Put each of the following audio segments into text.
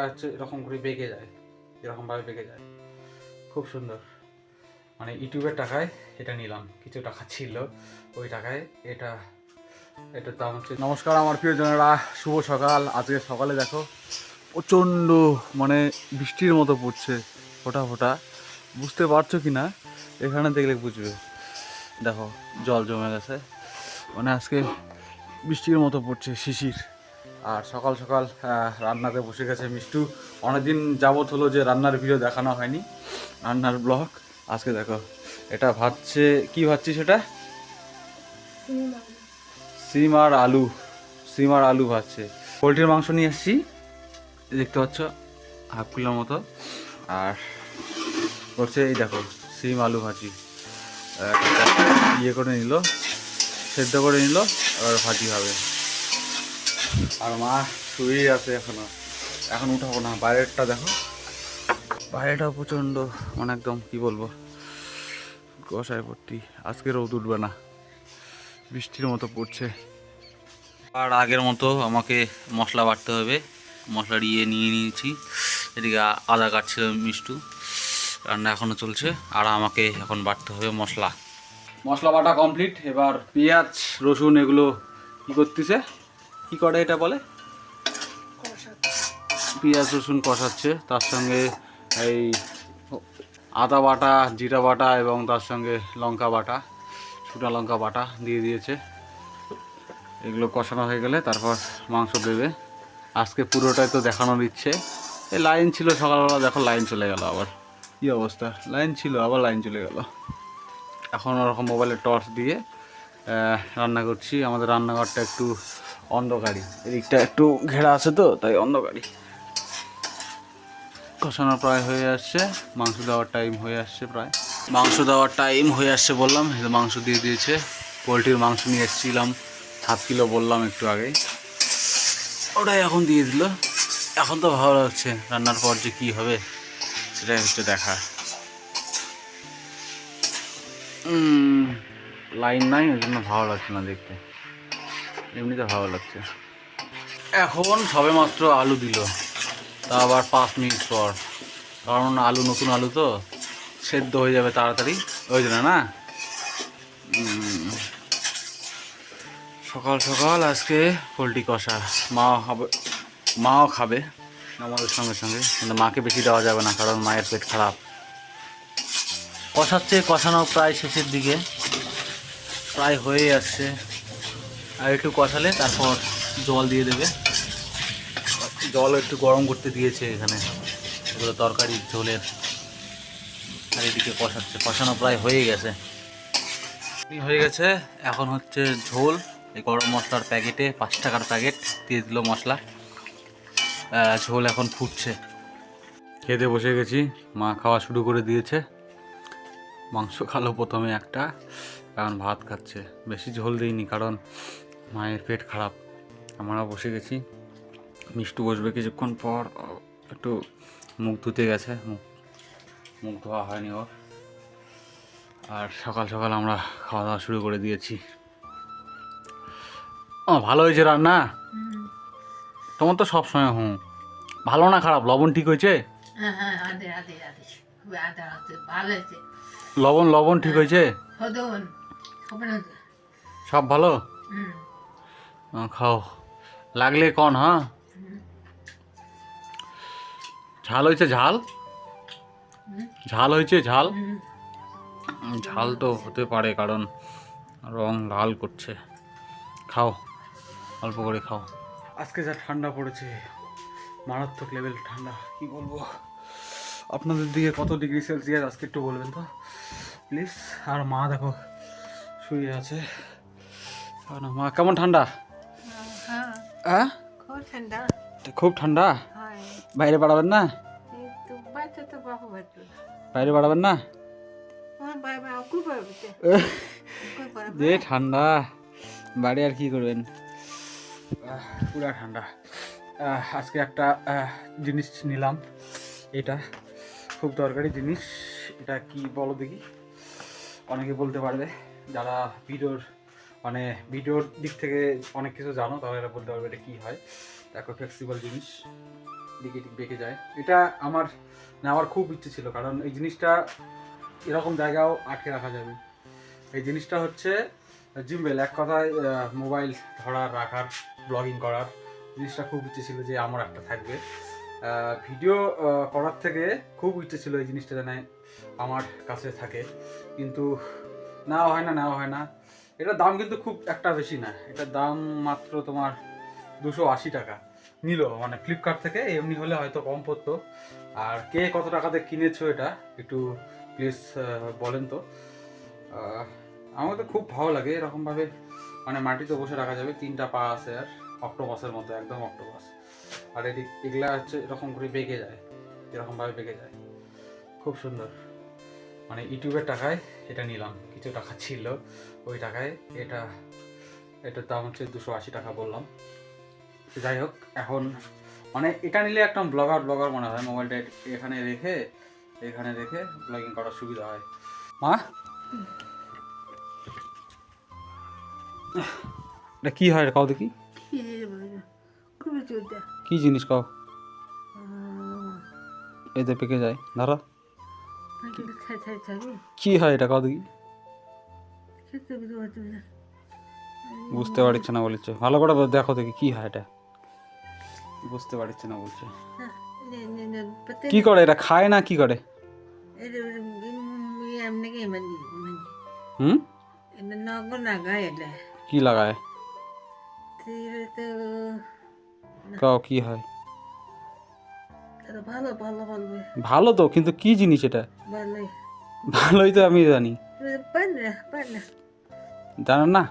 হচ্ছে এরকম করে বেঁকে যায়, এরকমভাবে বেঁকে যায়, খুব সুন্দর। মানে ইউটিউবের টাকায় এটা নিলাম, কিছু টাকা ছিল ওই টাকায় এটা, এটার দাম হচ্ছে। নমস্কার আমার প্রিয়জনেরা, শুভ সকাল। আজকে সকালে দেখো প্রচণ্ড মানে বৃষ্টির মতো পড়ছে, ফোঁটা ফোঁটা। বুঝতে পারছো কি না এখানে দেখলে বুঝবে। দেখো জল জমে গেছে, মানে আজকে বৃষ্টির মতো পড়ছে, শিশির। আর সকাল সকাল রান্নাতে বসে গেছে মিষ্টু। অনেকদিন যাবৎ হলো যে রান্নার ভিডিও দেখানো হয়নি, রান্নার ব্লগ। আজকে দেখো এটা ভাজছে, কি ভাজছি সেটা? সিম আর আলু, সিম আর আলু ভাজছে। পোলট্রির মাংস নিয়ে এসেছি, দেখতে পাচ্ছ, হাফ কিলোর মতো। আর করছে এই দেখো সিম আলু ভাজি, ইয়ে করে নিল, সেদ্ধ করে নিল, আর ভাজি হবে। আর মা শুয়েই আছে এখনো, এখন উঠাবো না। বাইরেরটা দেখো, বাইরেটা প্রচণ্ড, মানে একদম কি বলবো, কুয়াশায় ভর্তি। আজকে রোদ উঠবে না, বৃষ্টির মতো পড়ছে। আর আগের মতো আমাকে মশলা বাটতে হবে, মশলা নিয়ে নিয়েছি। এদিকে আদা কাটছে মিষ্টু, রান্না এখনও চলছে। আর আমাকে এখন বাটতে হবে মশলা। মশলা বাটা কমপ্লিট। এবার পেঁয়াজ রসুন এগুলো কী করতেছে, কী করে এটা বলে, পেঁয়াজ রসুন কষাচ্ছে। তার সঙ্গে এই আদা বাটা, জিরা বাটা এবং তার সঙ্গে লঙ্কা বাটা, শুকনো লঙ্কা বাটা দিয়ে দিয়েছে। এগুলো কষানো হয়ে গেলে তারপর মাংস দেবে। আজকে পুরোটাই তো দেখানোর ইচ্ছে। এই লাইন ছিল সকালবেলা, দেখো লাইন চলে গেল আবার, কী অবস্থা, লাইন ছিল আবার লাইন চলে গেল। এখন ওরকম মোবাইলে টর্চ দিয়ে রান্না করছি। আমাদের রান্নাঘরটা একটু অন্ধকারই, এদিকটা একটু ঘেরা আছে তো তাই অন্ধকারই। কষানো প্রায় হয়ে আসছে, মাংস দেওয়ার টাইম হয়ে আসছে, প্রায় মাংস দেওয়ার টাইম হয়ে আসছে বললাম। মাংস দিয়ে দিয়েছে। পোলট্রির মাংস নিয়ে এসেছিলাম 7 কিলো, বললাম একটু আগেই, ওটাই এখন দিয়ে দিল। এখন তো ভালো লাগছে, রান্নার পর যে কী হবে সেটাই হচ্ছে দেখা। লাইন নাই ওই জন্য ভালো লাগছে না দেখতে, এমনিতে ভালো লাগছে। এখন সবে মাত্র আলু দিল, তা আবার 5 মিনিট পর, কারণ আলু নতুন আলু তো সেদ্ধ হয়ে যাবে তাড়াতাড়ি, ওই জন্য না। সকাল সকাল আজকে পোলট্রি কষা, মাও খাবে আমাদের সঙ্গে সঙ্গে, কিন্তু মাকে বেশি দেওয়া যাবে না কারণ মায়ের পেট খারাপ। কষাচ্ছে, কষানো প্রায় শেষের দিকে, প্রায় হয়েই আসছে। আর একটু কষালে তারপর জল দিয়ে দেবে। জল একটু গরম করতে দিয়েছে এখানে, এগুলো তরকারি ঝোলের। আর এদিকে কষাচ্ছে, কষানো প্রায় হয়ে গেছে, হয়ে গেছে। এখন হচ্ছে ঝোল। এই গরম মশলার প্যাকেটে 5 টাকার প্যাকেট দিয়ে দিল মশলা। ঝোল এখন ফুটছে। খেতে বসে গেছি, মা খাওয়া শুরু করে দিয়েছে। মাংস খালো প্রথমে একটা, এখন ভাত খাচ্ছে। বেশি ঝোল দিইনি কারণ মায়ের পেট খারাপ। আমরা বসে গেছি, মিষ্টু বসবে কিছুক্ষণ পর। একটু মুখ ধুতে গেছে, মুখ ধোয়া হয়নি ওর। আর সকাল সকাল আমরা খাওয়া দাওয়া শুরু করে দিয়েছি। ও ভালো হয়েছে রান্না, তোমার তো সবসময় ভালো না খারাপ? লবণ ঠিক হয়েছে? লবণ লবণ ঠিক হয়েছে? সব ভালো? খাও, লাগলে কন। হ্যাঁ, ঝাল হয়েছে, ঝাল ঝাল হয়েছে, ঝাল। ঝাল তো হতে পারে কারণ রং লাল করছে। খাও, অল্প করে খাও। আজকে যা ঠান্ডা পড়েছে, মারাত্মক লেভেল ঠান্ডা, কি বলবো। আপনাদের দিকে কত ডিগ্রি সেলসিয়াস আজকে একটু বলবেন তো প্লিজ। আর মা দেখো শুয়ে আছে। মা কেমন ঠান্ডা? হ্যাঁ খুব ঠান্ডা। বাইরে বাড়াবেন না, বাইরে বাড়াবেন না, যে ঠান্ডা বাড়ি আর কি করবেন, পুরা ঠান্ডা। আজকে একটা জিনিস নিলাম, এটা খুব দরকারি জিনিস। এটা কি বলো দেখি, অনেকে বলতে পারবে যারা ভিডিওর দিক থেকে অনেক কিছু জানো, তাহলে এটা বলতে পারবে এটা কী হয়। দেখো ফ্লেক্সিবল জিনিস, এদিকে বেঁকে যায়। এটা আমার নেওয়ার খুব ইচ্ছে ছিল, কারণ এই জিনিসটা এরকম জায়গাও আটকে রাখা যাবে। এই জিনিসটা হচ্ছে জিম্বেল, এক কথায় মোবাইল ধরার, রাখার, ব্লগিং করার জিনিসটা খুব ইচ্ছে ছিল যে আমার একটা থাকবে। ভিডিও করার থেকে খুব ইচ্ছে ছিল এই জিনিসটা যেন আমার কাছে থাকে, কিন্তু নেওয়া হয় না। এটার দাম কিন্তু খুব একটা বেশি না, এটার দাম মাত্র তোমার 280 টাকা নিল, মানে ফ্লিপকার্ট থেকে। এমনি হলে হয়তো কম পড়তো। আর কে কত টাকাতে কিনেছো এটা একটু প্লিজ বলেন তো। আমার তো খুব ভালো লাগে এরকমভাবে, মানে মাটিতে বসে রাখা যাবে। 3টা পা আছে আর অক্টোপাসের মতো, একদম অক্টোপাস। আর এগুলা হচ্ছে এরকম করে বেঁকে যায়, এরকমভাবে বেঁকে যায়, খুব সুন্দর। মানে ইউটিউবের টাকায় এটা নিলাম, কিছু টাকা ছিল ওই টাকায়। এটার দাম হচ্ছে 280 টাকা বললাম। যাই হোক, এখন মানে এটা নিলে একটা ব্লগার মনে হয়। মোবাইলটা এখানে রেখে ব্লগিং করার সুবিধা হয়। মা, এটা কি হয় কাও দেখি, কি জিনিস কাও? এতে পেকে যায়, ধরো কি হয় এটা কাও দেখি। বুঝতে পারছে না বলছে, ভালো করে দেখো দেখি কি হয় এটা। বুঝতে পারছে না বলছে। কি করে এটা, খায় না কি করে? হুম, কি লাগায় কাও, কি হয়? ভালো তো, কিন্তু কি জিনিস এটা? ভালোই তো আমি জানি, জানো না?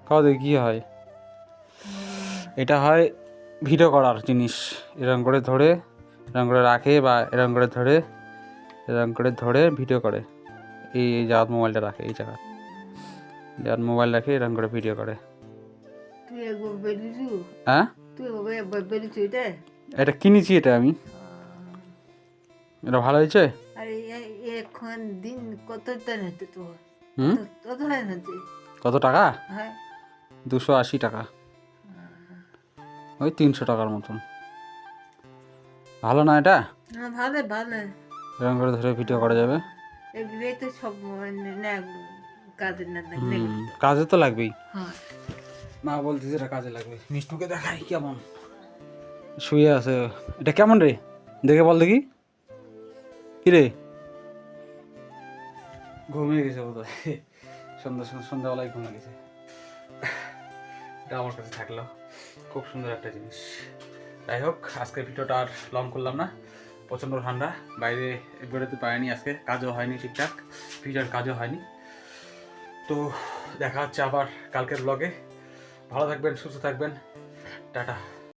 কাও দেখি কি হয়। এটা হয় ভিডিও করার জিনিস। এরকম করে ধরে, এরকম করে রাখে, বা এরকম করে ধরে ভিডিও করে। এই জায়গায় মোবাইলটা রাখে, এই জায়গায় মোবাইল রাখে, এরকম করে ভিডিও করে। হ্যাঁ, এটা কিনেছি, এটা আমি। এটা ভালো হয়েছে। এখন দিন কত কত টাকা? 280 টাকা, ওই 300 টাকার মতন। ভালো না এটা? ভালো এরকম করে ধরে ভিডিও করা যাবে। এগুলোই তো সব কাজে না কাজে তো লাগবেই। মা বলতেছে এটা কাজে লাগবে। মিষ্টুকে দেখাই কেমন শুয়ে আছে। এটা কেমন রে, দেখে বল দেখি। কি রে, ঘুমিয়ে গেছে বোধহয়, সন্ধ্যাবেলায় ঘুমিয়ে গেছে। এটা আমার কাছে থাকলো, খুব সুন্দর একটা জিনিস। যাই হোক, আজকের ভিডিওটা আর লং করলাম না, প্রচণ্ড ঠান্ডা, বাইরে বেরোতে পারিনি আজকে, কাজও হয়নি ঠিকঠাক, ভিডিওর কাজও হয়নি। তো দেখা হচ্ছে আবার কালকের ব্লগে। ভালো থাকবেন, সুস্থ থাকবেন, টাটা।